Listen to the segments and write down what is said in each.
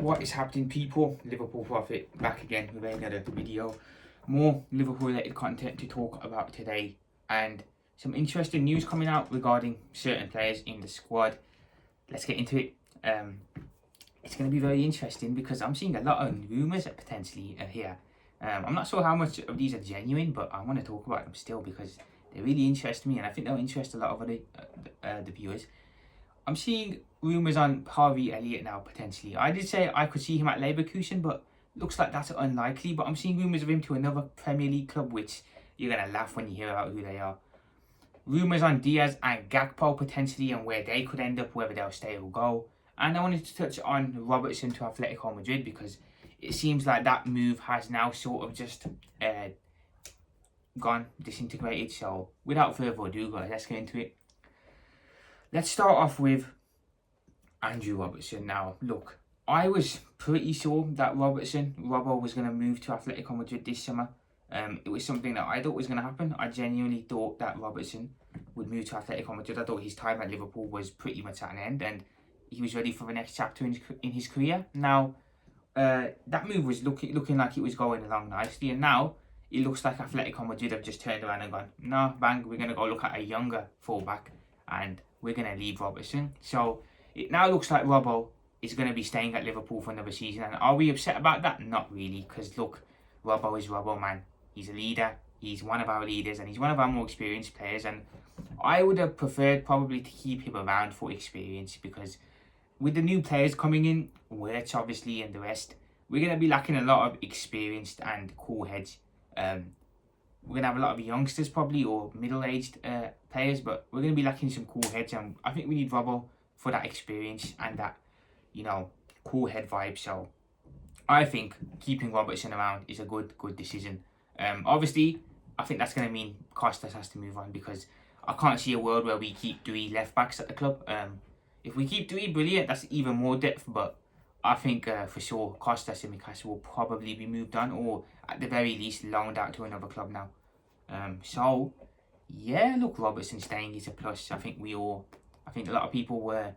What is happening, people? Liverpool Prophet back again with another video. More Liverpool related content to talk about today, and some interesting news coming out regarding certain players in the squad. Let's get into it. It's going to be very interesting because I'm seeing a lot of rumours potentially here. I'm not sure how much of these are genuine, but I want to talk about them still because they really interest me, and I think they'll interest a lot of other the viewers. I'm seeing rumours on Harvey Elliott now, potentially. I did say I could see him at Leverkusen, but looks like that's unlikely. But I'm seeing rumours of him to another Premier League club, which you're going to laugh when you hear out who they are. Rumours on Diaz and Gakpo potentially, and where they could end up, whether they'll stay or go. And I wanted to touch on Robertson to Atletico Madrid, because it seems like that move has now sort of just gone, disintegrated. So without further ado, guys, let's get into it. Let's start off with Andrew Robertson. Now, look, I was pretty sure that Robbo was going to move to Atletico Madrid this summer. It was something that I thought was going to happen. I genuinely thought that Robertson would move to Atletico Madrid. I thought his time at Liverpool was pretty much at an end, and he was ready for the next chapter in his career. Now, that move was looking like it was going along nicely, and now it looks like Atletico Madrid have just turned around and gone, no, bang, we're going to go look at a younger fullback, and we're going to leave Robertson. So it now looks like Robbo is going to be staying at Liverpool for another season. And are we upset about that? Not really, because look, Robbo is Robbo, man. He's a leader. He's one of our leaders, and he's one of our more experienced players. And I would have preferred probably to keep him around for experience, because with the new players coming in, Wirtz obviously and the rest, we're going to be lacking a lot of experienced and cool heads. We're going to have a lot of youngsters probably, or middle-aged players, but we're going to be lacking some cool heads, and I think we need Robbo for that experience and that, cool head vibe. So I think keeping Robertson around is a good decision. Obviously, I think that's going to mean Costas has to move on, because I can't see a world where we keep 3 left-backs at the club. If we keep 3, brilliant, that's even more depth, but I think for sure Costas and Mikasa will probably be moved on, or at the very least loaned out to another club now. So yeah, look, Robertson staying is a plus. I think a lot of people were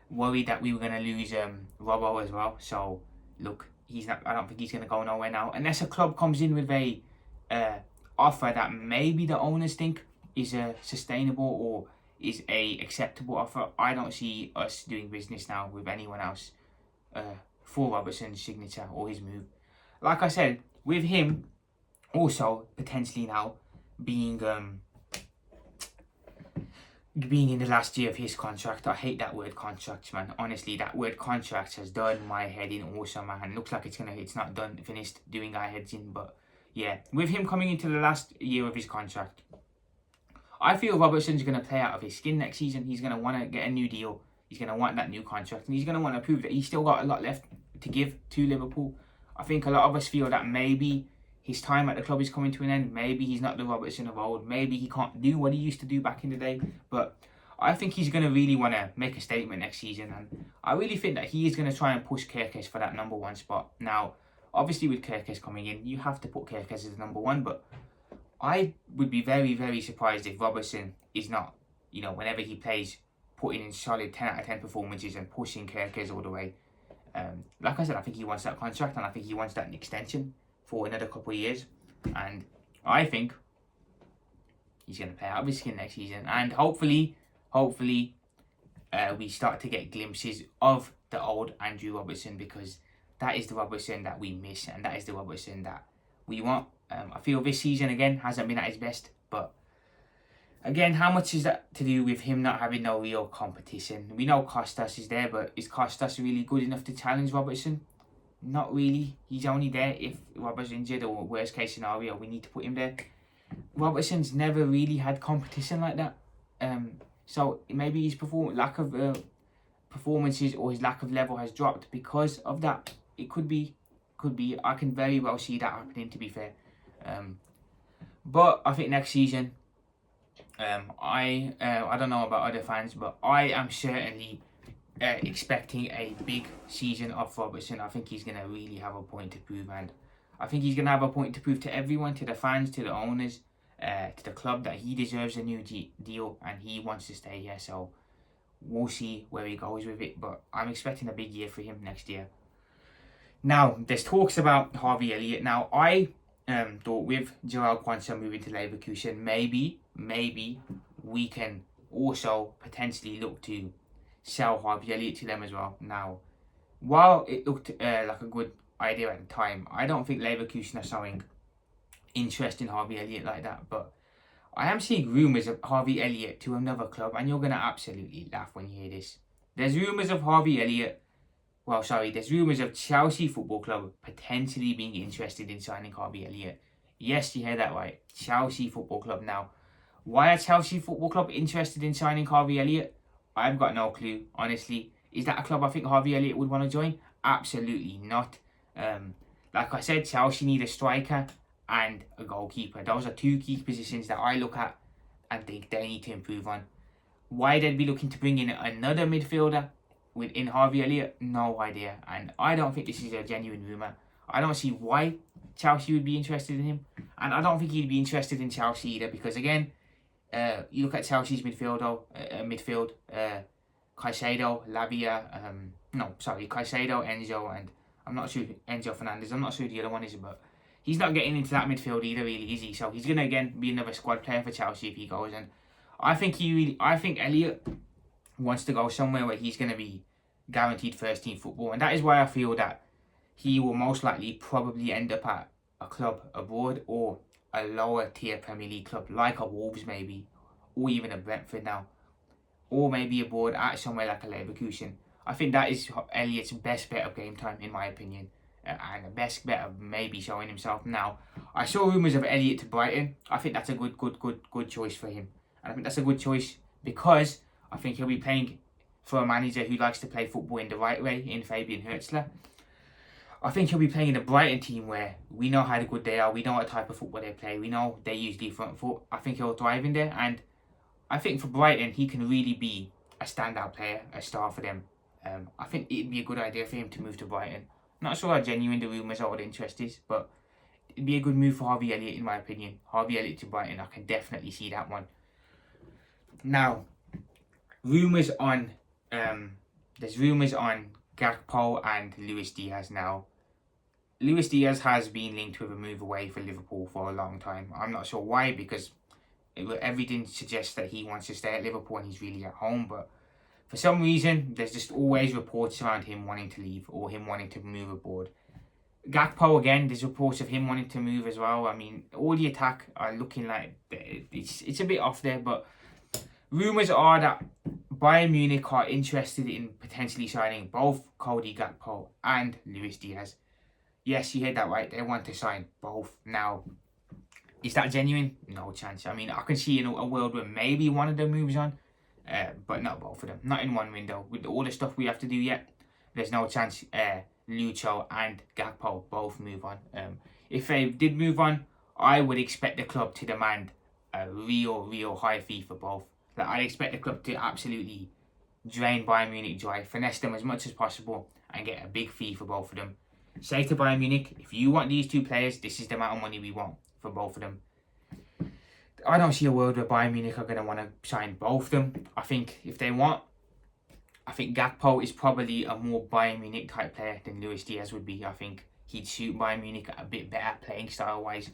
worried that we were going to lose Robbo as well. So look, I don't think he's going to go nowhere now, unless a club comes in with a offer that maybe the owners think is sustainable or is a acceptable offer. I don't see us doing business now with anyone else for Robertson's signature or his move. Like I said, with him also potentially now being in the last year of his contract. I hate that word contract, man. Honestly, that word contract has done my head in all summer, and looks like it's not done, finished doing our heads in. But yeah, with him coming into the last year of his contract, I feel Robertson's going to play out of his skin next season. He's going to want to get a new deal. He's going to want that new contract, and he's going to want to prove that he's still got a lot left to give to Liverpool. I think a lot of us feel that maybe his time at the club is coming to an end. Maybe he's not the Robertson of old. Maybe he can't do what he used to do back in the day. But I think he's going to really want to make a statement next season. And I really think that he is going to try and push Kerkez for that number 1 spot. Now, obviously with Kerkez coming in, you have to put Kerkez as the number 1. But I would be very, very surprised if Robertson is not, whenever he plays, putting in solid 10 out of 10 performances and pushing Kerkez all the way. Like I said, I think he wants that contract, and I think he wants that extension for another couple of years, and I think he's going to play out of his skin next season, and hopefully we start to get glimpses of the old Andrew Robertson, because that is the Robertson that we miss, and that is the Robertson that we want. I feel this season again hasn't been at his best, but again, how much is that to do with him not having no real competition? We know Costas is there, but is Costas really good enough to challenge Robertson? Not really. He's only there if Robertson's injured, or worst case scenario, we need to put him there. Robertson's never really had competition like that. So maybe his lack of performances or his lack of level has dropped because of that. It could be. I can very well see that happening, to be fair. But I think next season, I don't know about other fans, but I am certainly expecting a big season of Robertson. I think he's going to really have a point to prove, and I think he's going to have a point to prove to everyone, to the fans, to the owners, to the club, that he deserves a new deal and he wants to stay here. So we'll see where he goes with it, but I'm expecting a big year for him next year. Now, there's talks about Harvey Elliott. Now, I thought with Joel Quansah moving to Leverkusen, maybe we can also potentially look to sell Harvey Elliott to them as well. Now, while it looked like a good idea at the time, I don't think Leverkusen are showing interest in Harvey Elliott like that. But I am seeing rumours of Harvey Elliott to another club, and you're going to absolutely laugh when you hear this. There's rumours of Harvey Elliott. There's rumours of Chelsea Football Club potentially being interested in signing Harvey Elliott. Yes, you heard that right. Chelsea Football Club. Now, why are Chelsea Football Club interested in signing Harvey Elliott? I've got no clue, honestly. Is that a club I think Harvey Elliott would want to join? Absolutely not. Like I said, Chelsea need a striker and a goalkeeper. Those are two key positions that I look at and think they need to improve on. Why they'd be looking to bring in another midfielder within Harvey Elliott, no idea. And I don't think this is a genuine rumour. I don't see why Chelsea would be interested in him. And I don't think he'd be interested in Chelsea either, because again, you look at Chelsea's midfield, Caicedo, Caicedo, Enzo, and I'm not sure Enzo Fernandez. I'm not sure who the other one is, but he's not getting into that midfield either, really, is he? So he's gonna again be another squad player for Chelsea if he goes. And I think Elliott wants to go somewhere where he's gonna be guaranteed first team football, and that is why I feel that he will most likely probably end up at a club abroad or a lower tier Premier League club like a Wolves maybe, or even a Brentford now, or maybe abroad at somewhere like a Leverkusen. I think that is Elliott's best bet of game time in my opinion, and the best bet of maybe showing himself. Now, I saw rumours of Elliott to Brighton. I think that's a good choice for him, and I think that's a good choice because I think he'll be playing for a manager who likes to play football in the right way, in Fabian Hürzeler. I think he'll be playing in a Brighton team where we know how good they are, we know what type of football they play, we know they use the front foot. I think he'll thrive in there, and I think for Brighton he can really be a standout player, a star for them. I think it'd be a good idea for him to move to Brighton. Not sure how genuine the rumours or the interest is, but it'd be a good move for Harvey Elliott in my opinion. Harvey Elliott to Brighton, I can definitely see that one. Now, there's rumours on Gakpo and Luis Diaz now. Luis Diaz has been linked with a move away for Liverpool for a long time. I'm not sure why, because everything suggests that he wants to stay at Liverpool and he's really at home, but for some reason there's just always reports around him wanting to leave or him wanting to move abroad. Gakpo, again, there's reports of him wanting to move as well. I mean, all the attack are looking like it's a bit off there, but rumours are that Bayern Munich are interested in potentially signing both Cody Gakpo and Luis Diaz. Yes, you heard that right. They want to sign both. Now, is that genuine? No chance. I mean, I can see in a world where maybe one of them moves on, but not both of them. Not in one window. With all the stuff we have to do yet, there's no chance Lucho and Gakpo both move on. If they did move on, I would expect the club to demand a real high fee for both. Like, I expect the club to absolutely drain Bayern Munich dry, finesse them as much as possible, and get a big fee for both of them. Say to Bayern Munich, if you want these two players, this is the amount of money we want for both of them. I don't see a world where Bayern Munich are going to want to sign both of them. I think if they want, I think Gakpo is probably a more Bayern Munich type player than Luis Diaz would be. I think he'd suit Bayern Munich a bit better playing style wise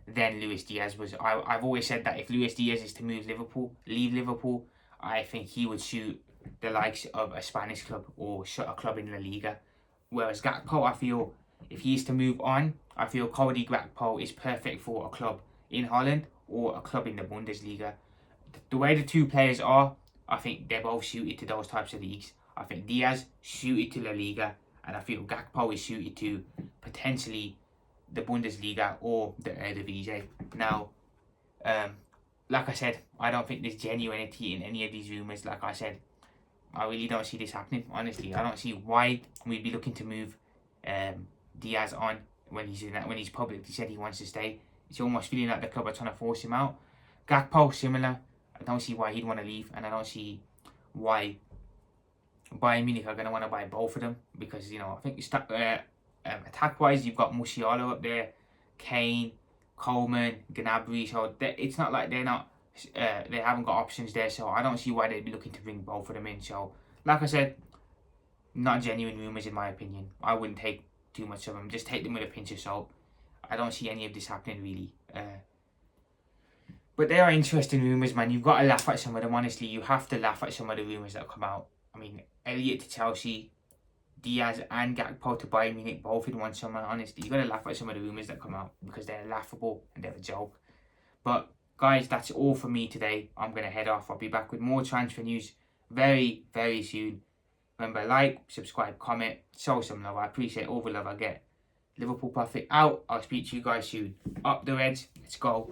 than Luis Diaz was. I've always said that if Luis Diaz is to leave Liverpool, I think he would suit the likes of a Spanish club or a club in La Liga. Whereas Gakpo, I feel, if he is to move on, I feel Cody Gakpo is perfect for a club in Holland or a club in the Bundesliga. The way the two players are, I think they're both suited to those types of leagues. I think Diaz suited to La Liga, and I feel Gakpo is suited to potentially the Bundesliga or the Eredivisie. Now, like I said, I don't think there's genuinity in any of these rumours. Like I said, I really don't see this happening, honestly. I don't see why we'd be looking to move Diaz on when he's publicly said he wants to stay. It's almost feeling like the club are trying to force him out. Gakpo, similar. I don't see why he'd want to leave, and I don't see why Bayern Munich are going to want to buy both of them, because, I think attack-wise, you've got Musiala up there, Kane, Coleman, Gnabry, so it's not like they haven't got options there, so I don't see why they'd be looking to bring both of them in. So, like I said, not genuine rumours in my opinion. I wouldn't take too much of them. Just take them with a pinch of salt. I don't see any of this happening really. But they are interesting rumours, man. You've got to laugh at some of them, honestly. You have to laugh at some of the rumours that come out. I mean, Elliott to Chelsea, Diaz and Gakpo to Bayern Munich, both in one summer. Honestly, you've got to laugh at some of the rumours that come out because they're laughable and they're a joke. But, guys, that's all for me today. I'm going to head off. I'll be back with more transfer news very, very soon. Remember, like, subscribe, comment, show some love. I appreciate all the love I get. Liverpool Perfect out. I'll speak to you guys soon. Up the Reds. Let's go.